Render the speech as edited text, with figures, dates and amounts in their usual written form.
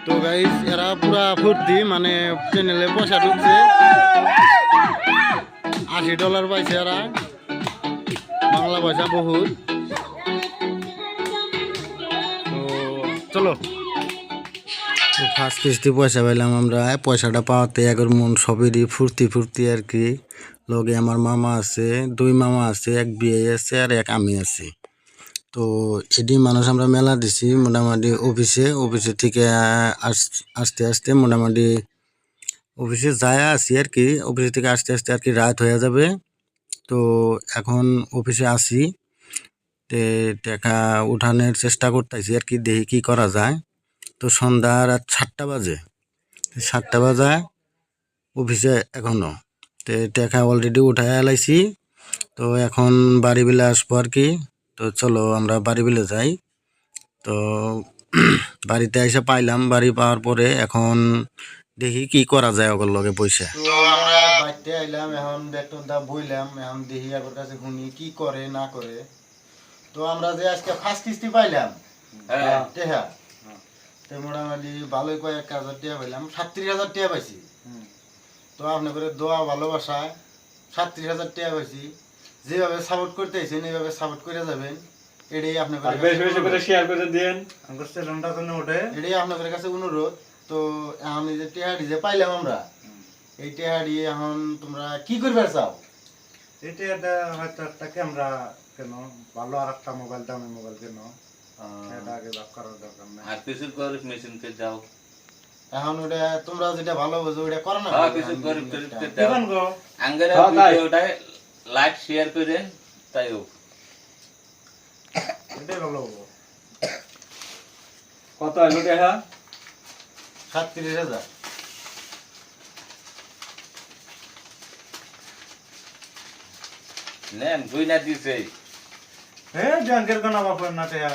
তো গাইস এরা পুরা ফুর্তি মানে চ্যানেলে পয়সা ঢুকছে $80 পাইছে এরা বাংলা পয়সা বহুত। তো চলো ফার্স্ট কিস্তি পয়সা পাইলাম আমরা। পয়সাটা পাওয়াতে একর মন সবেরই ফুর্তি ফুর্তি আর কি। লগে আমার মামা আছে, 2 মামা আছে, এক বিয়ে আছে আর এক আমি আছি। তো এটি মানুষ আমরা মেলা দিছি মোটামুটি অফিসে থেকে আসতে আসতে মোটামুটি অফিসে যায় আছি আর কি। অফিস থেকে আসতে আসতে আর কি রাত হয়ে যাবে। তো এখন অফিসে আসি টাকা উঠানোর চেষ্টা করতেছি আর কি, দেখি কি করা যায়। তো সন্ধ্যা রাত 7টা বাজে, 7টা বাজে অফিসে এখনো টাকা অলরেডি উঠায় এলাইছি। তো এখন বাড়ি বিলে আসবো আর কি। তো চলো আমরা বাড়ি বিলে যাই। তো বাড়িতে এসে পাইলাম, বাড়ি পাওয়ার পরে এখন দেখি কি করা যায় ওগুলো লগে পয়সা। তো আমরা বাড়িতে আইলাম, এখন বেতনটা বইলাম, এখন দেখি আগের কাছে শুনি কি করে না করে। তো আমরা যে আজকে ফার্স্ট কিস্তি পাইলাম টেহা, তো মোটামুটি ভালোই কয়েক হাজার টাকা পাইলাম, 37,000 টাকা পাইছি। তো আপনাদের দোয়া ভালোবাসায় 37,000 টাকা পাইছি। যেভাবে সাপোর্ট করতেছেন এইভাবে সাপোর্ট করে যাবেন, এটাই আপনাদের বেশি বেশি করে শেয়ার করে দেন, আমার চ্যানেলটা যেন ওঠে, এটাই আপনাদের কাছে অনুরোধ। তো এখন এই যে টেহাডি যে পাইলাম আমরা, এই টেহাডি এখন তোমরা কি করবে চাও? এটা হয়তো একটা ক্যামেরা কেন, ভালো আর একটা মোবাইল, দামি মোবাইল কেন, এটা আগে লাভ করার দরকার নাই। আর কিছু করে মেশিনকে যাও, এখন ওটা তোমরা যেটা ভালো বোঝো ওটা করো না। হ্যাঁ কিছু করে করতে দাও। কেমন গো আঙ্গেরা ভিডিওটা লাইক শেয়ার করে তাই হোক, এটাই ভালো হবো। কত হলো টাকা? 37,000। নেন দুই না দিছে। হ্যাঁ ব্যাংকের কোন বাপের না টাকা